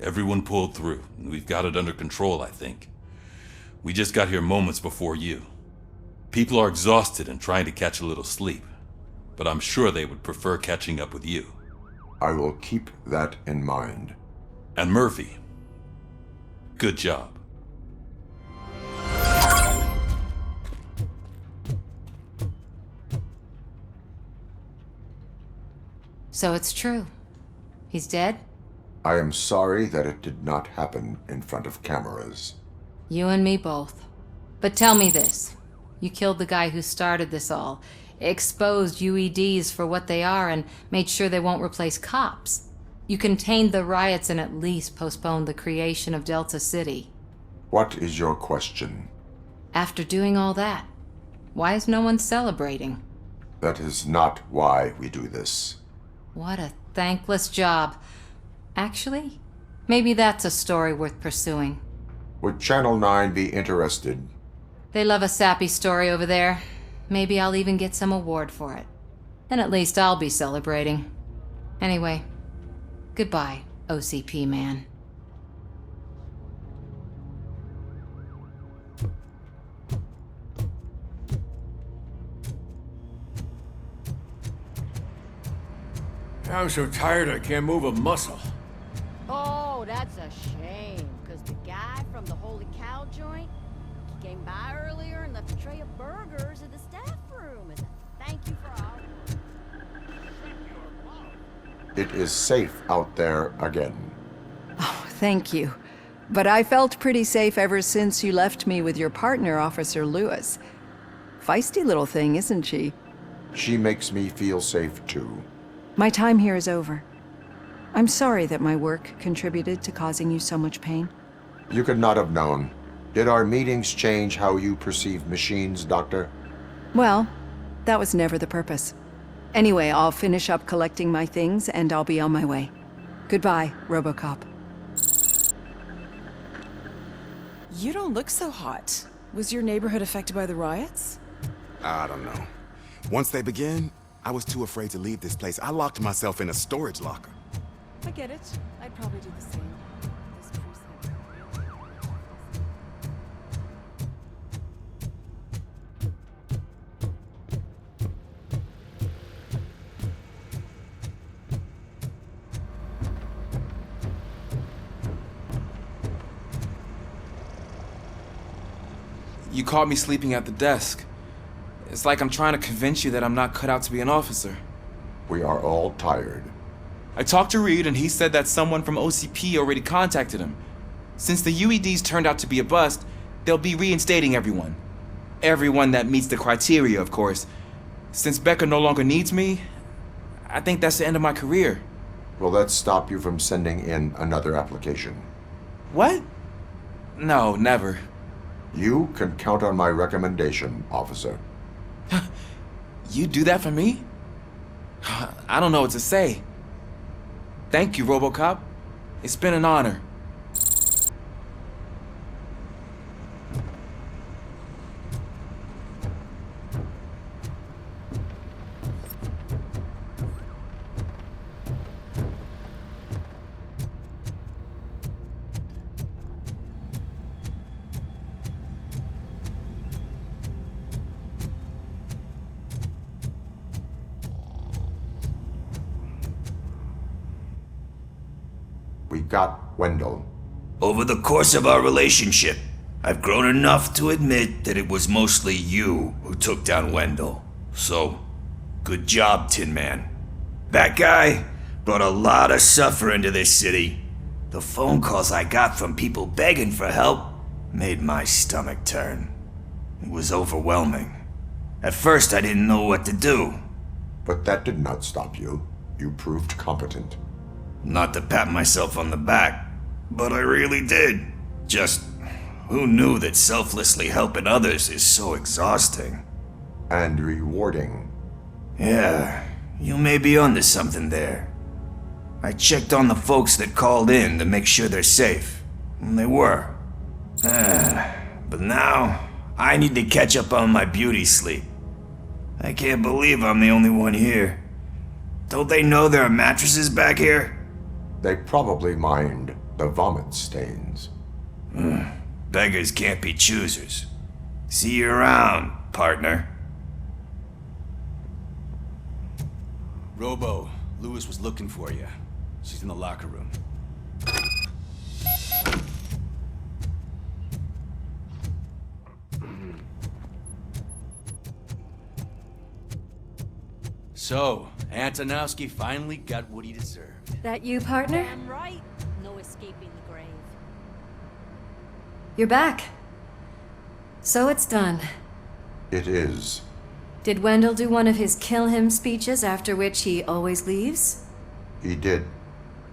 Everyone pulled through. We've got it under control, I think. We just got here moments before you. People are exhausted and trying to catch a little sleep, but I'm sure they would prefer catching up with you. I will keep that in mind. And Murphy, good job. So it's true. He's dead? I am sorry that it did not happen in front of cameras. You and me both. But tell me this. You killed the guy who started this all, exposed UEDs for what they are, and made sure they won't replace cops. You contained the riots and at least postponed the creation of Delta City. What is your question? After doing all that, why is no one celebrating? That is not why we do this. What a thankless job. Actually, maybe that's a story worth pursuing. Would Channel 9 be interested? They love a sappy story over there. Maybe I'll even get some award for it. Then at least I'll be celebrating. Anyway, goodbye, OCP man. I'm so tired I can't move a muscle. Oh, that's a shame, because the guy from the Holy Cow joint, he came by earlier and left a tray of burgers in the staff room as a thank you for all. It is safe out there again. Oh, thank you. But I felt pretty safe ever since you left me with your partner, Officer Lewis. Feisty little thing, isn't she? She makes me feel safe too. My time here is over. I'm sorry that my work contributed to causing you so much pain. You could not have known. Did our meetings change how you perceive machines, Doctor? Well, that was never the purpose. Anyway, I'll finish up collecting my things and I'll be on my way. Goodbye, ROBOCOP. You don't look so hot. Was your neighborhood affected by the riots? I don't know. Once they begin, I was too afraid to leave this place. I locked myself in a storage locker. I get it. I'd probably do the same. This precinct. You caught me sleeping at the desk. It's like I'm trying to convince you that I'm not cut out to be an officer. We are all tired. I talked to Reed and he said that someone from OCP already contacted him. Since the UEDs turned out to be a bust, they'll be reinstating everyone. Everyone that meets the criteria, of course. Since Becca no longer needs me, I think that's the end of my career. Will that stop you from sending in another application? What? No, never. You can count on my recommendation, officer. You do that for me? I don't know what to say. Thank you, RoboCop. It's been an honor. We got Wendell. Over the course of our relationship, I've grown enough to admit that it was mostly you who took down Wendell. So, good job, Tin Man. That guy brought a lot of suffering to this city. The phone calls I got from people begging for help made my stomach turn. It was overwhelming. At first, I didn't know what to do. But that did not stop you. You proved competent. Not to pat myself on the back, but I really did. Just, who knew that selflessly helping others is so exhausting? And rewarding. Yeah, you may be onto something there. I checked on the folks that called in to make sure they're safe, and they were. But now, I need to catch up on my beauty sleep. I can't believe I'm the only one here. Don't they know there are mattresses back here? They probably mind. The vomit stains. Beggars can't be choosers. See you around, partner. Robo, Lewis was looking for you. She's in the locker room. So, Antonowski finally got what he deserved. That you, partner? Damn right. No escaping the grave. You're back. So it's done. It is. Did Wendell do one of his kill him speeches after which he always leaves? He did.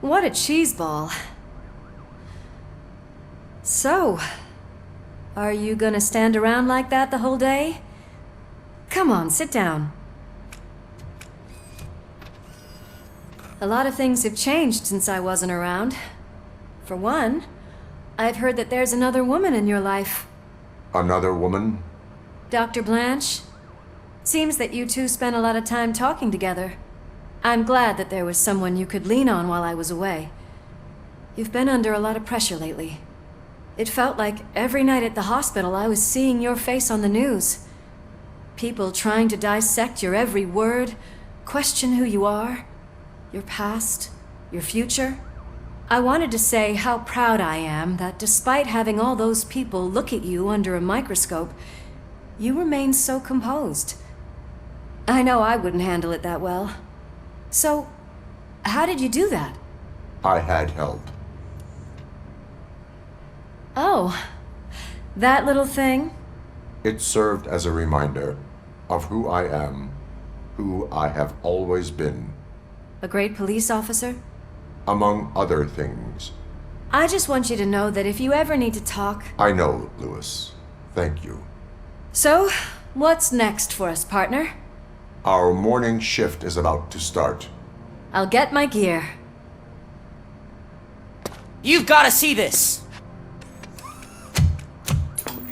What a cheeseball. So, are you gonna stand around like that the whole day? Come on, sit down. A lot of things have changed since I wasn't around. For one, I've heard that there's another woman in your life. Another woman? Dr. Blanche? Seems that you two spent a lot of time talking together. I'm glad that there was someone you could lean on while I was away. You've been under a lot of pressure lately. It felt like every night at the hospital I was seeing your face on the news. People trying to dissect your every word, question who you are, your past, your future. I wanted to say how proud I am that despite having all those people look at you under a microscope, you remain so composed. I know I wouldn't handle it that well. So, how did you do that? I had help. Oh, that little thing? It served as a reminder of who I am, who I have always been. A great police officer? Among other things. I just want you to know that if you ever need to talk... I know, Lewis. Thank you. So, what's next for us, partner? Our morning shift is about to start. I'll get my gear. You've got to see this!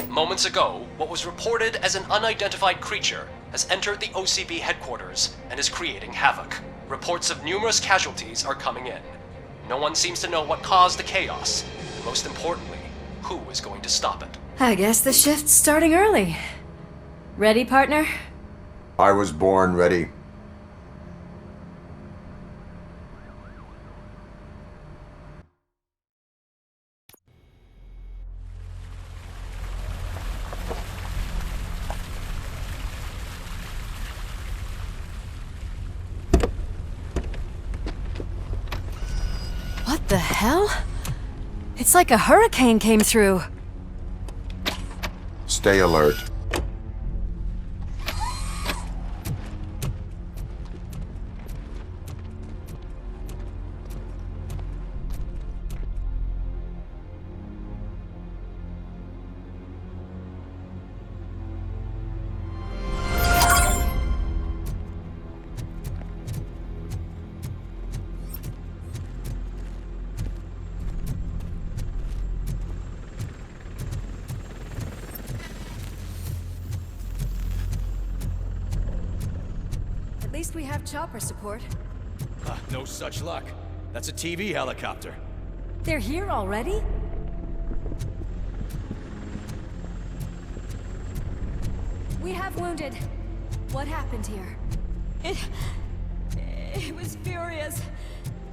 Moments ago, what was reported as an unidentified creature has entered the OCB headquarters and is creating havoc. Reports of numerous casualties are coming in. No one seems to know what caused the chaos, and most importantly, who is going to stop it. I guess the shift's starting early. Ready, partner? I was born ready. What the hell? It's like a hurricane came through. Stay alert. At least we have chopper support. No such luck. That's a TV helicopter. They're here already? We have wounded. What happened here? It was furious.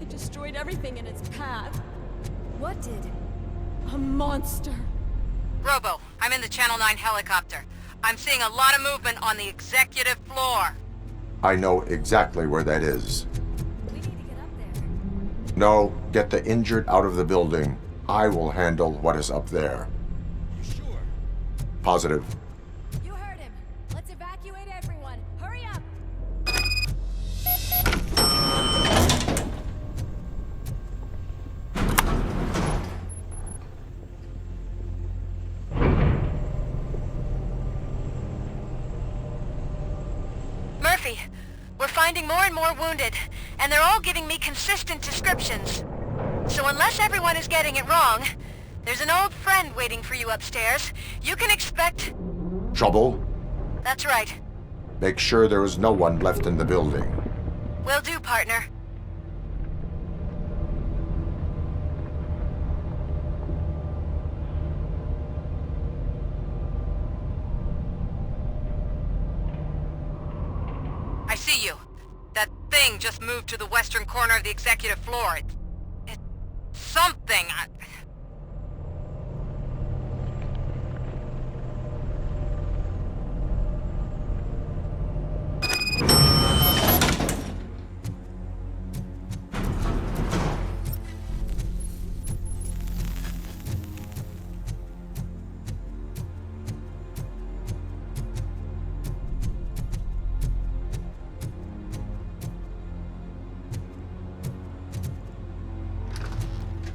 It destroyed everything in its path. What did? A monster. Robo, I'm in the Channel 9 helicopter. I'm seeing a lot of movement on the executive floor. I know exactly where that is. We need to get up there. No, get the injured out of the building. I will handle what is up there. You sure? Positive. You heard him. Let's evacuate everyone. Hurry up! Murphy, we're finding more and more wounded, and they're all giving me consistent descriptions. So unless everyone is getting it wrong, there's an old friend waiting for you upstairs. You can expect... Trouble? That's right. Make sure there is no one left in the building. Will do, partner. thing just moved to the western corner of the executive floor. It's something.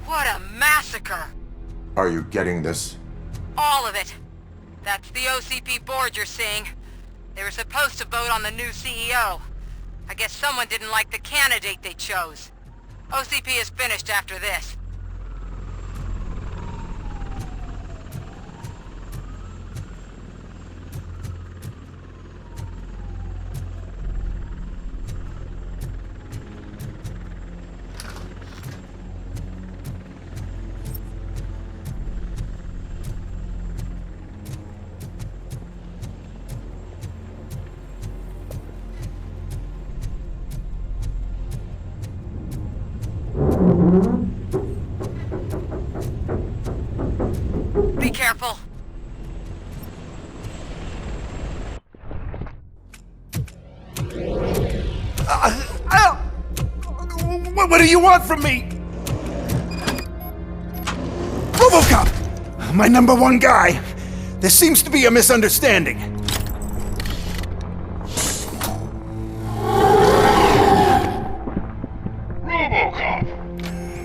What a massacre! Are you getting this? All of it. That's the OCP board you're seeing. They were supposed to vote on the new CEO. I guess someone didn't like the candidate they chose. OCP is finished after this. Be careful. What do you want from me? ROBOCOP! My #1 guy. There seems to be a misunderstanding. ROBOCOP,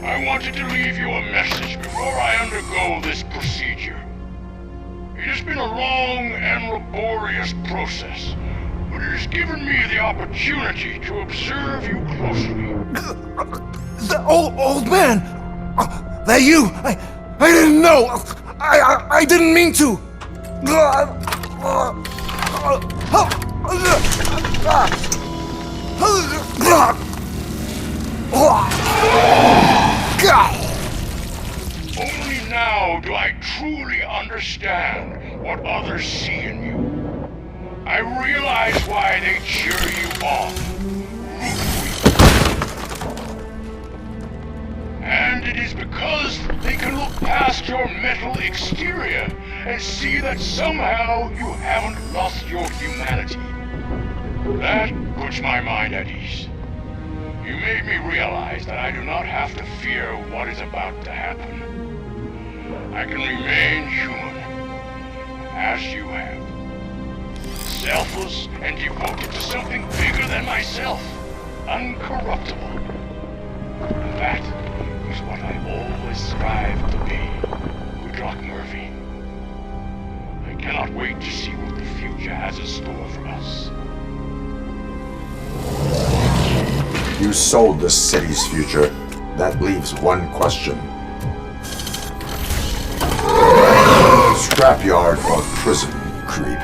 I wanted to leave you a message before I undergo this procedure. It has been a long and laborious process, but it has given me the opportunity to observe you closely. The old man! That you! I didn't know! I didn't mean to! Only now do I truly understand what others see in you. I realize why they cheer you on, root for you. And it is because they can look past your metal exterior and see that somehow you haven't lost your humanity. That puts my mind at ease. You made me realize that I do not have to fear what is about to happen. I can remain human, as you have. Selfless and devoted to something bigger than myself. Uncorruptible. And that is what I always strive to be. Good luck, Murphy. I cannot wait to see what the future has in store for us. You sold the city's future. That leaves one question. Scrapyard or prison, creep?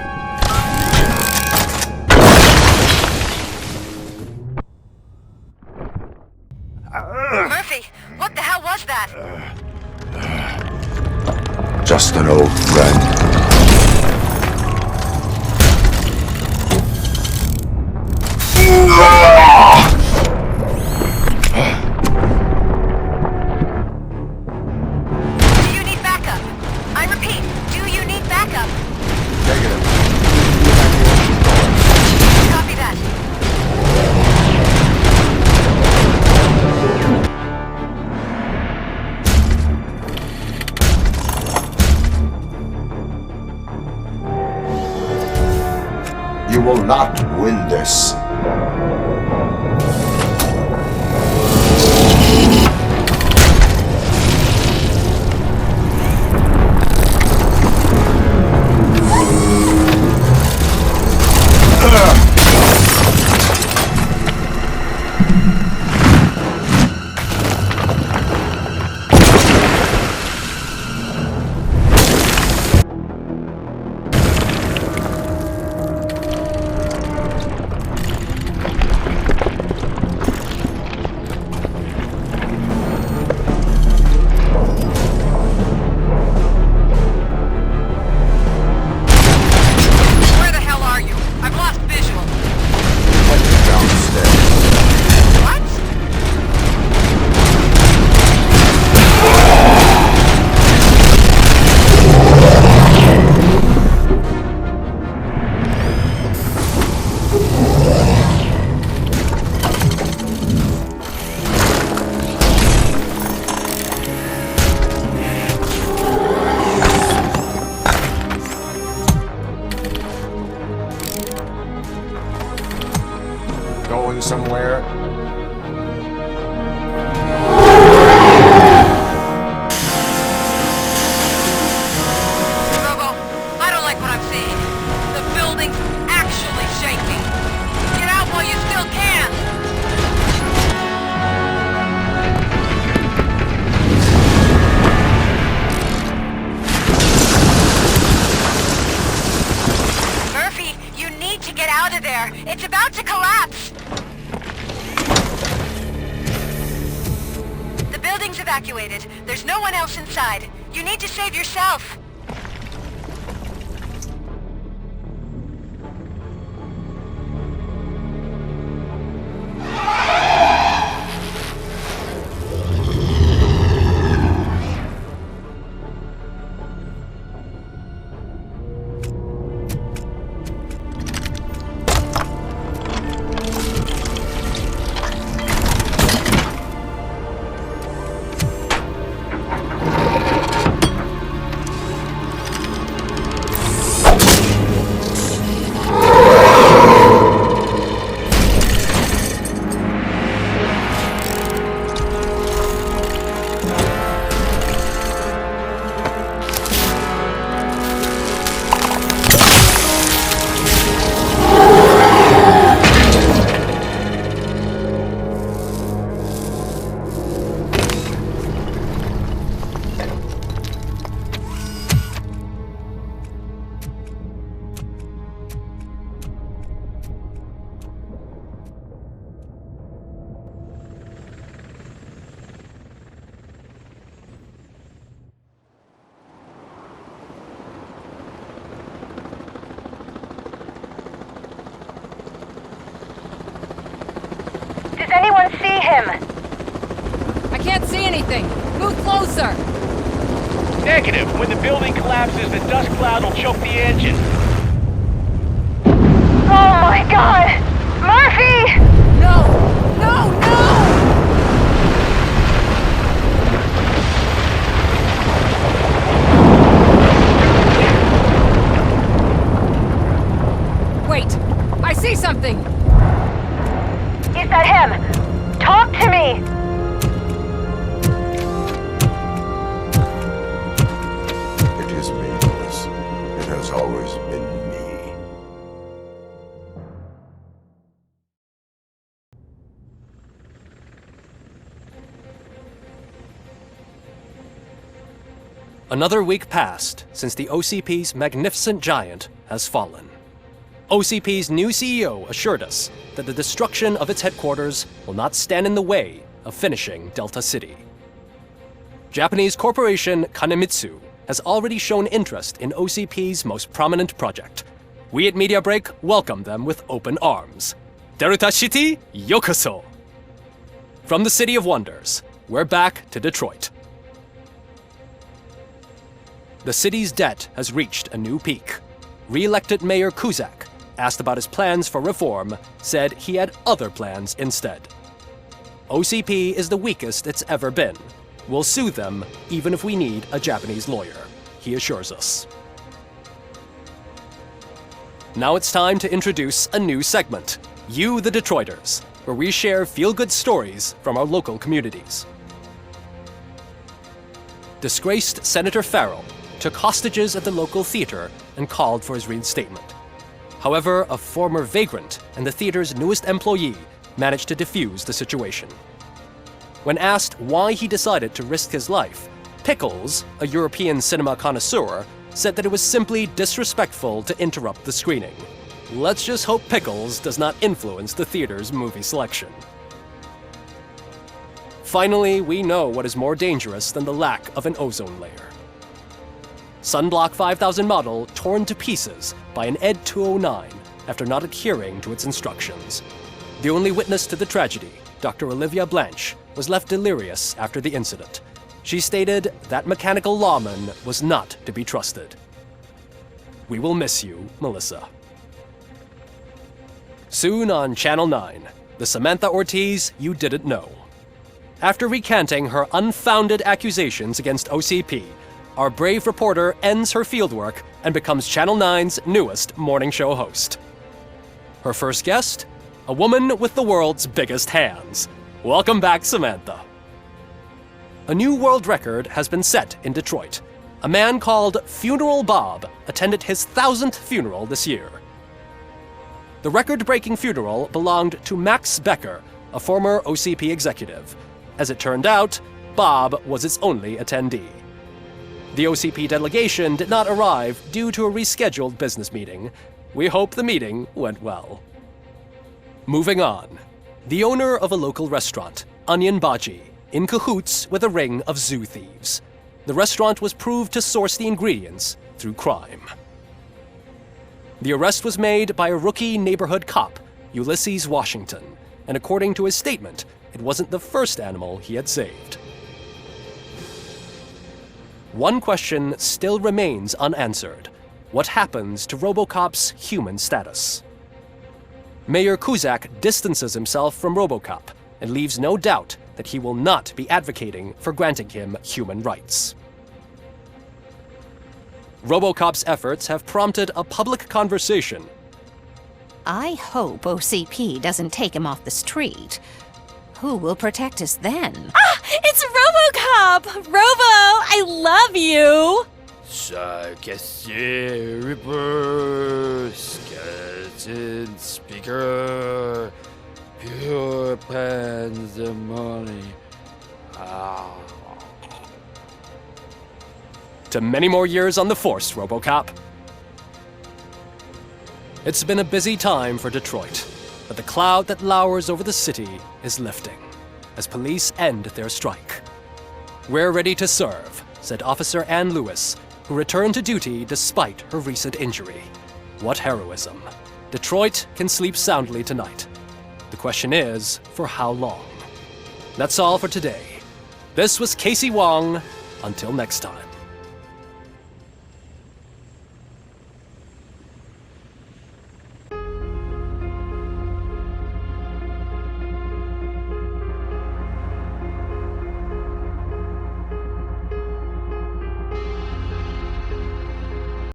Murphy, what the hell was that? Just an old friend. Do you need backup? I repeat, do you need backup? Negative. Copy that. You will not win this. somewhere? Robo, I don't like what I'm seeing. The building's actually shaking. Get out while you still can! Murphy, you need to get out of there. It's about to collapse. The building's evacuated. There's no one else inside. You need to save yourself. Does anyone see him? I can't see anything. Move closer. Negative. When the building collapses, the dust cloud will choke the engine. Oh my god! Murphy! No! No! No! Wait! I see something! Is that him? Talk to me! It is me, Louis. It has always been me. Another week passed since the OCP's magnificent giant has fallen. OCP's new CEO assured us that the destruction of its headquarters will not stand in the way of finishing Delta City. Japanese corporation Kanemitsu has already shown interest in OCP's most prominent project. We at Media Break welcome them with open arms. Delta City, yokoso! From the City of Wonders, we're back to Detroit. The city's debt has reached a new peak. Re-elected Mayor Kuzak, asked about his plans for reform, said he had other plans instead. OCP is the weakest it's ever been. We'll sue them even if we need a Japanese lawyer, he assures us. Now it's time to introduce a new segment, You the Detroiters, where we share feel-good stories from our local communities. Disgraced Senator Farrell took hostages at the local theater and called for his reinstatement. However, a former vagrant and the theater's newest employee managed to defuse the situation. When asked why he decided to risk his life, Pickles, a European cinema connoisseur, said that it was simply disrespectful to interrupt the screening. Let's just hope Pickles does not influence the theater's movie selection. Finally, we know what is more dangerous than the lack of an ozone layer. Sunblock 5000 model torn to pieces by an ED 209 after not adhering to its instructions. The only witness to the tragedy, Dr. Olivia Blanche, was left delirious after the incident. She stated that mechanical lawman was not to be trusted. We will miss you, Melissa. Soon on Channel 9, the Samantha Ortiz you didn't know. After recanting her unfounded accusations against OCP, our brave reporter ends her fieldwork and becomes Channel 9's newest morning show host. Her first guest? a woman with the world's biggest hands. Welcome back, Samantha. A new world record has been set in Detroit. A man called Funeral Bob attended his 1000th funeral this year. The record-breaking funeral belonged to Max Becker, a former OCP executive. As it turned out, Bob was its only attendee. The OCP delegation did not arrive due to a rescheduled business meeting. We hope the meeting went well. Moving on. The owner of a local restaurant, Onion Baji, in cahoots with a ring of zoo thieves. The restaurant was proved to source the ingredients through crime. The arrest was made by a rookie neighborhood cop, Ulysses Washington, and according to his statement, it wasn't the first animal he had saved. One question still remains unanswered. What happens to ROBOCOP's human status? Mayor Kuzak distances himself from ROBOCOP and leaves no doubt that he will not be advocating for granting him human rights. ROBOCOP's efforts have prompted a public conversation. I hope OCP doesn't take him off the street. Who will protect us then? Ah! It's RoboCop! Robo, I love you! Reaper, skeleton speaker, pure pandemonium. To many more years on the force, RoboCop. It's been a busy time for Detroit, but the cloud that lowers over the city is lifting as police end their strike. We're ready to serve, said Officer Ann Lewis, who returned to duty despite her recent injury. What heroism. Detroit can sleep soundly tonight. The question is, for how long? That's all for today. This was Casey Wong. Until next time.